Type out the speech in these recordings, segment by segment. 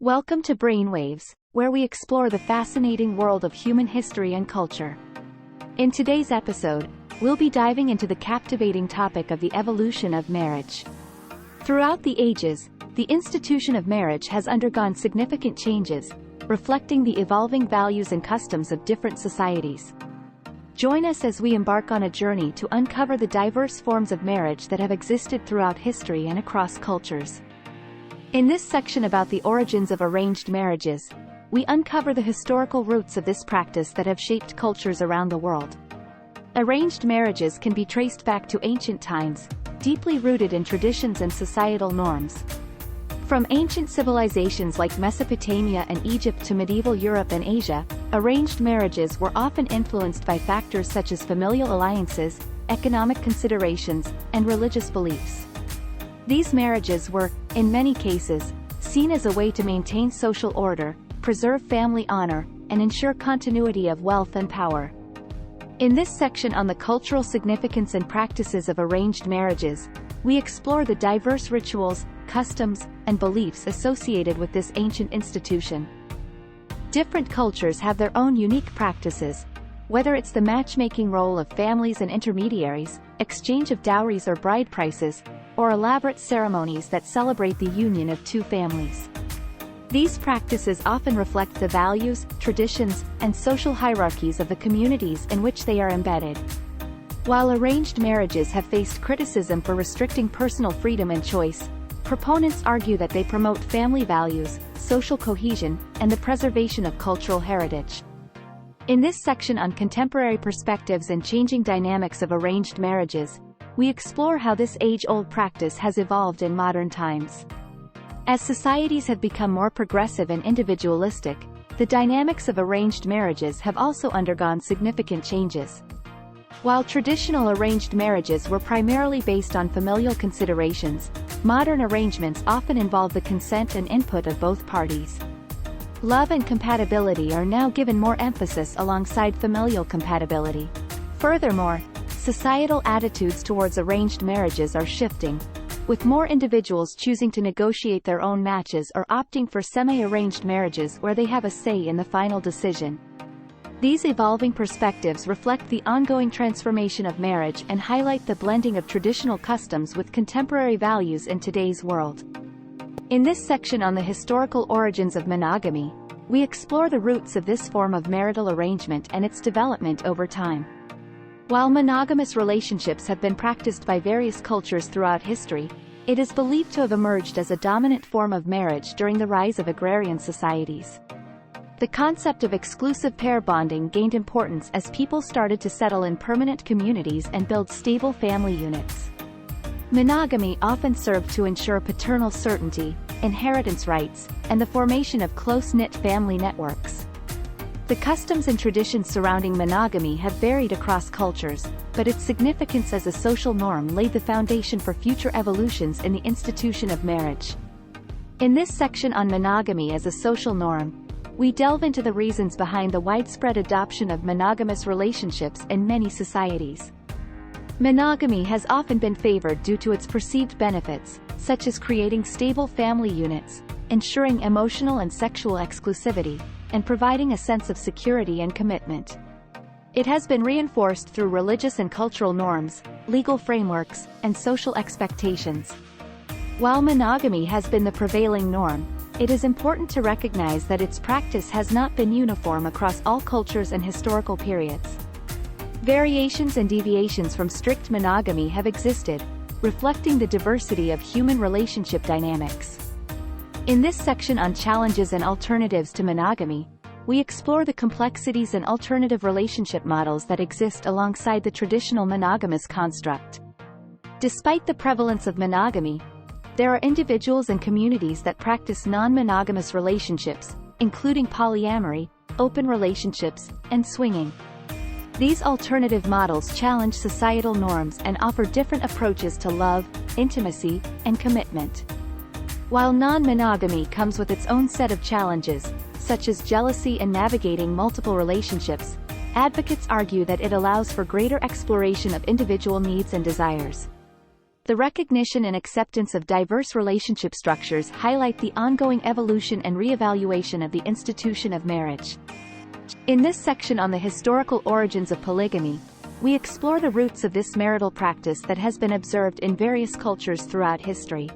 Welcome to Brainwaves, where we explore the fascinating world of human history and culture. In today's episode, we'll be diving into the captivating topic of the evolution of marriage. Throughout the ages, the institution of marriage has undergone significant changes, reflecting the evolving values and customs of different societies. Join us as we embark on a journey to uncover the diverse forms of marriage that have existed throughout history and across cultures. In this section about the origins of arranged marriages, we uncover the historical roots of this practice that have shaped cultures around the world. Arranged marriages can be traced back to ancient times, deeply rooted in traditions and societal norms. From ancient civilizations like Mesopotamia and Egypt to medieval Europe and Asia, arranged marriages were often influenced by factors such as familial alliances, economic considerations, and religious beliefs. These marriages were, in many cases, seen as a way to maintain social order, preserve family honor, and ensure continuity of wealth and power. In this section on the cultural significance and practices of arranged marriages, we explore the diverse rituals, customs, and beliefs associated with this ancient institution. Different cultures have their own unique practices, whether it's the matchmaking role of families and intermediaries, exchange of dowries or bride prices, or elaborate ceremonies that celebrate the union of two families. These practices often reflect the values, traditions, and social hierarchies of the communities in which they are embedded. While arranged marriages have faced criticism for restricting personal freedom and choice, proponents argue that they promote family values, social cohesion, and the preservation of cultural heritage. In this section on contemporary perspectives and changing dynamics of arranged marriages, we explore how this age-old practice has evolved in modern times. As societies have become more progressive and individualistic, the dynamics of arranged marriages have also undergone significant changes. While traditional arranged marriages were primarily based on familial considerations, modern arrangements often involve the consent and input of both parties. Love and compatibility are now given more emphasis alongside familial compatibility. Furthermore, societal attitudes towards arranged marriages are shifting, with more individuals choosing to negotiate their own matches or opting for semi-arranged marriages where they have a say in the final decision. These evolving perspectives reflect the ongoing transformation of marriage and highlight the blending of traditional customs with contemporary values in today's world. In this section on the historical origins of monogamy, we explore the roots of this form of marital arrangement and its development over time. While monogamous relationships have been practiced by various cultures throughout history, it is believed to have emerged as a dominant form of marriage during the rise of agrarian societies. The concept of exclusive pair bonding gained importance as people started to settle in permanent communities and build stable family units. Monogamy often served to ensure paternal certainty, inheritance rights, and the formation of close-knit family networks. The customs and traditions surrounding monogamy have varied across cultures, but its significance as a social norm laid the foundation for future evolutions in the institution of marriage. In this section on monogamy as a social norm, we delve into the reasons behind the widespread adoption of monogamous relationships in many societies. Monogamy has often been favored due to its perceived benefits, such as creating stable family units, ensuring emotional and sexual exclusivity, and providing a sense of security and commitment. It has been reinforced through religious and cultural norms, legal frameworks, and social expectations. While monogamy has been the prevailing norm, it is important to recognize that its practice has not been uniform across all cultures and historical periods. Variations and deviations from strict monogamy have existed, reflecting the diversity of human relationship dynamics. In this section on challenges and alternatives to monogamy, we explore the complexities and alternative relationship models that exist alongside the traditional monogamous construct. Despite the prevalence of monogamy, there are individuals and communities that practice non-monogamous relationships, including polyamory, open relationships, and swinging. These alternative models challenge societal norms and offer different approaches to love, intimacy, and commitment. While non-monogamy comes with its own set of challenges, such as jealousy and navigating multiple relationships, advocates argue that it allows for greater exploration of individual needs and desires. The recognition and acceptance of diverse relationship structures highlight the ongoing evolution and reevaluation of the institution of marriage. In this section on the historical origins of polygamy, we explore the roots of this marital practice that has been observed in various cultures throughout history.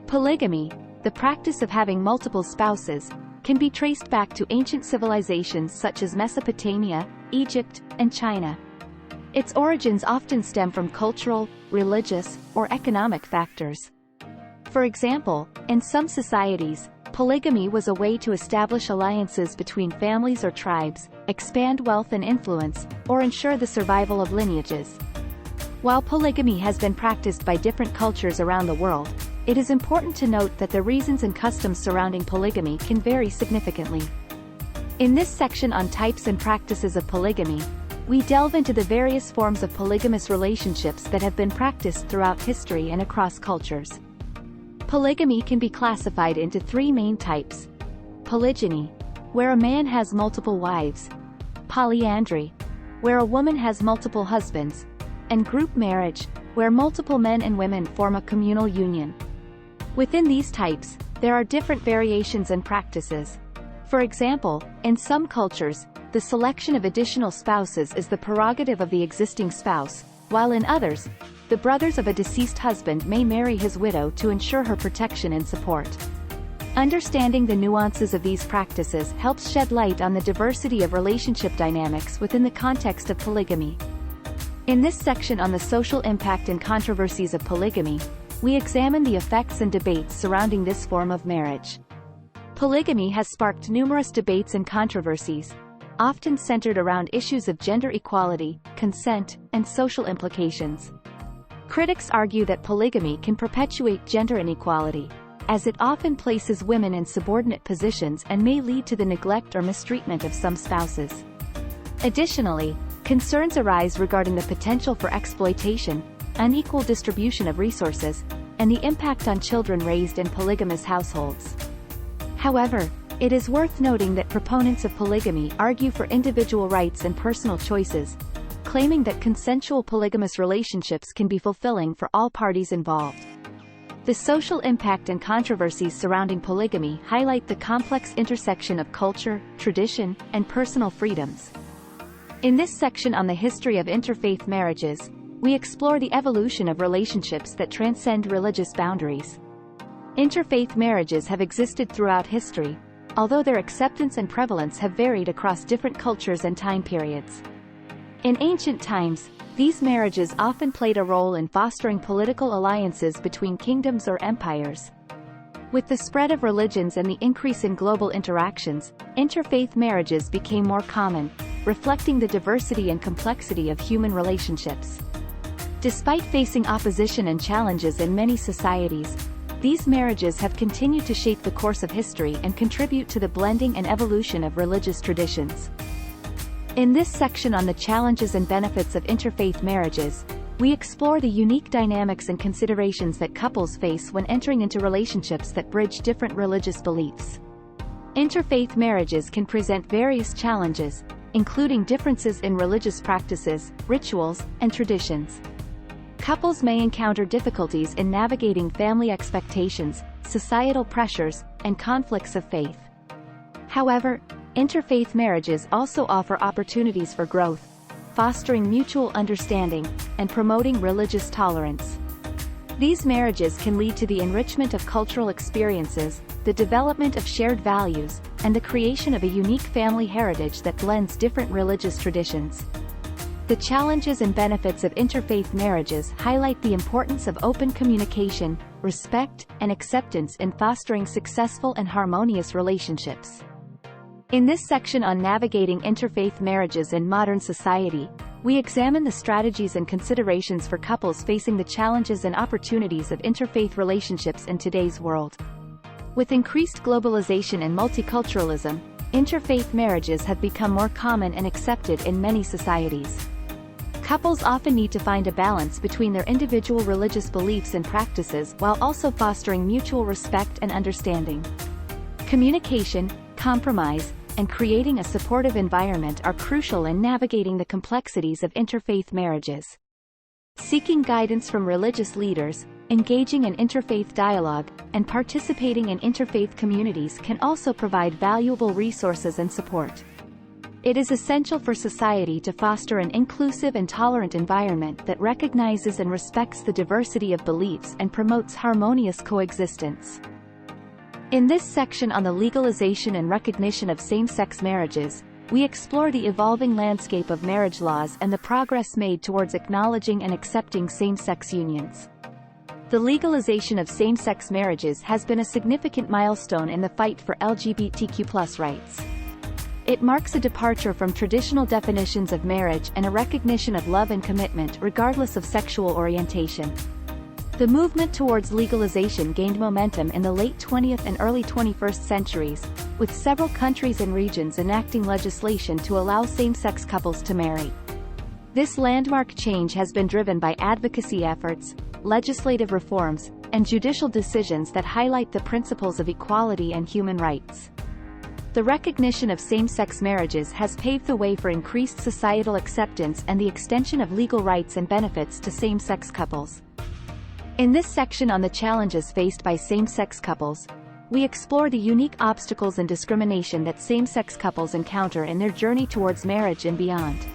Polygamy, the practice of having multiple spouses, can be traced back to ancient civilizations such as Mesopotamia, Egypt, and China. Its origins often stem from cultural, religious, or economic factors. For example, in some societies, polygamy was a way to establish alliances between families or tribes, expand wealth and influence, or ensure the survival of lineages. While polygamy has been practiced by different cultures around the world, it is important to note that the reasons and customs surrounding polygamy can vary significantly. In this section on types and practices of polygamy, we delve into the various forms of polygamous relationships that have been practiced throughout history and across cultures. Polygamy can be classified into three main types: polygyny, where a man has multiple wives; polyandry, where a woman has multiple husbands; and group marriage, where multiple men and women form a communal union. Within these types, there are different variations and practices. For example, in some cultures, the selection of additional spouses is the prerogative of the existing spouse, while in others, the brothers of a deceased husband may marry his widow to ensure her protection and support. Understanding the nuances of these practices helps shed light on the diversity of relationship dynamics within the context of polygamy. In this section on the social impact and controversies of polygamy, we examine the effects and debates surrounding this form of marriage. Polygamy has sparked numerous debates and controversies, often centered around issues of gender equality, consent, and social implications. Critics argue that polygamy can perpetuate gender inequality, as it often places women in subordinate positions and may lead to the neglect or mistreatment of some spouses. Additionally, concerns arise regarding the potential for exploitation, unequal distribution of resources, and the impact on children raised in polygamous households. However, it is worth noting that proponents of polygamy argue for individual rights and personal choices, claiming that consensual polygamous relationships can be fulfilling for all parties involved. The social impact and controversies surrounding polygamy highlight the complex intersection of culture, tradition, and personal freedoms. In this section on the history of interfaith marriages, we explore the evolution of relationships that transcend religious boundaries. Interfaith marriages have existed throughout history, although their acceptance and prevalence have varied across different cultures and time periods. In ancient times, these marriages often played a role in fostering political alliances between kingdoms or empires. With the spread of religions and the increase in global interactions, interfaith marriages became more common, reflecting the diversity and complexity of human relationships. Despite facing opposition and challenges in many societies, these marriages have continued to shape the course of history and contribute to the blending and evolution of religious traditions. In this section on the challenges and benefits of interfaith marriages, we explore the unique dynamics and considerations that couples face when entering into relationships that bridge different religious beliefs. Interfaith marriages can present various challenges, including differences in religious practices, rituals, and traditions. Couples may encounter difficulties in navigating family expectations, societal pressures, and conflicts of faith. However, interfaith marriages also offer opportunities for growth, fostering mutual understanding, and promoting religious tolerance. These marriages can lead to the enrichment of cultural experiences, the development of shared values, and the creation of a unique family heritage that blends different religious traditions. The challenges and benefits of interfaith marriages highlight the importance of open communication, respect, and acceptance in fostering successful and harmonious relationships. In this section on navigating interfaith marriages in modern society, we examine the strategies and considerations for couples facing the challenges and opportunities of interfaith relationships in today's world. With increased globalization and multiculturalism, interfaith marriages have become more common and accepted in many societies. Couples often need to find a balance between their individual religious beliefs and practices while also fostering mutual respect and understanding. Communication, compromise, and creating a supportive environment are crucial in navigating the complexities of interfaith marriages. Seeking guidance from religious leaders, engaging in interfaith dialogue, and participating in interfaith communities can also provide valuable resources and support. It is essential for society to foster an inclusive and tolerant environment that recognizes and respects the diversity of beliefs and promotes harmonious coexistence. In this section on the legalization and recognition of same-sex marriages, we explore the evolving landscape of marriage laws and the progress made towards acknowledging and accepting same-sex unions. The legalization of same-sex marriages has been a significant milestone in the fight for LGBTQ+ rights. It marks a departure from traditional definitions of marriage and a recognition of love and commitment regardless of sexual orientation. The movement towards legalization gained momentum in the late 20th and early 21st centuries, with several countries and regions enacting legislation to allow same-sex couples to marry. This landmark change has been driven by advocacy efforts, legislative reforms, and judicial decisions that highlight the principles of equality and human rights. The recognition of same-sex marriages has paved the way for increased societal acceptance and the extension of legal rights and benefits to same-sex couples. In this section on the challenges faced by same-sex couples, we explore the unique obstacles and discrimination that same-sex couples encounter in their journey towards marriage and beyond.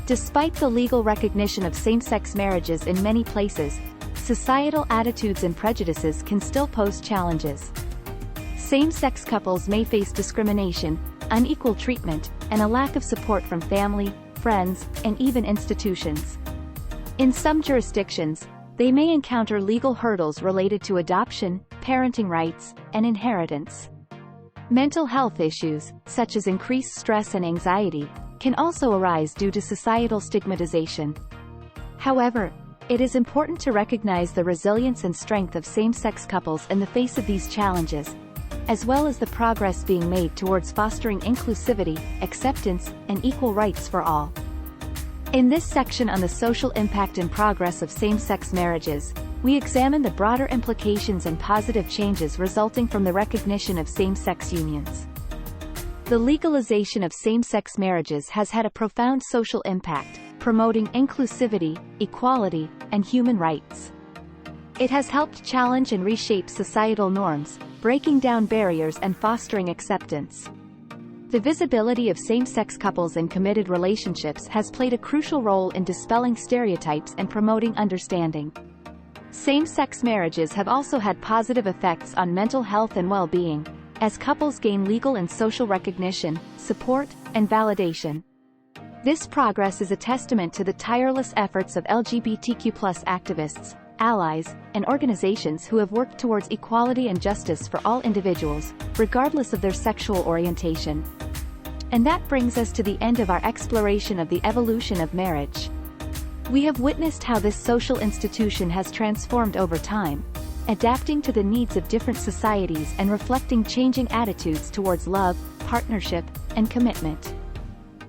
Despite the legal recognition of same-sex marriages in many places, societal attitudes and prejudices can still pose challenges. Same-sex couples may face discrimination, unequal treatment, and a lack of support from family, friends, and even institutions. In some jurisdictions, they may encounter legal hurdles related to adoption, parenting rights, and inheritance. Mental health issues, such as increased stress and anxiety, can also arise due to societal stigmatization. However, it is important to recognize the resilience and strength of same-sex couples in the face of these challenges, as well as the progress being made towards fostering inclusivity, acceptance, and equal rights for all. In this section on the social impact and progress of same-sex marriages, we examine the broader implications and positive changes resulting from the recognition of same-sex unions. The legalization of same-sex marriages has had a profound social impact, promoting inclusivity, equality, and human rights. It has helped challenge and reshape societal norms, breaking down barriers and fostering acceptance. The visibility of same-sex couples in committed relationships has played a crucial role in dispelling stereotypes and promoting understanding. Same-sex marriages have also had positive effects on mental health and well-being, as couples gain legal and social recognition, support, and validation. This progress is a testament to the tireless efforts of LGBTQ+ activists, allies, and organizations who have worked towards equality and justice for all individuals, regardless of their sexual orientation. And that brings us to the end of our exploration of the evolution of marriage. We have witnessed how this social institution has transformed over time, adapting to the needs of different societies and reflecting changing attitudes towards love, partnership, and commitment.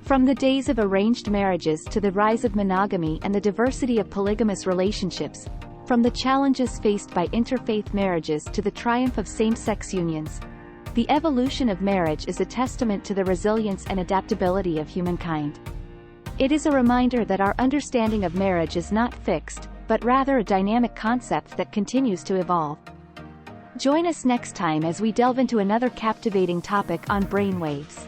From the days of arranged marriages to the rise of monogamy and the diversity of polygamous relationships, from the challenges faced by interfaith marriages to the triumph of same-sex unions, the evolution of marriage is a testament to the resilience and adaptability of humankind. It is a reminder that our understanding of marriage is not fixed, but rather a dynamic concept that continues to evolve. Join us next time as we delve into another captivating topic on brainwaves.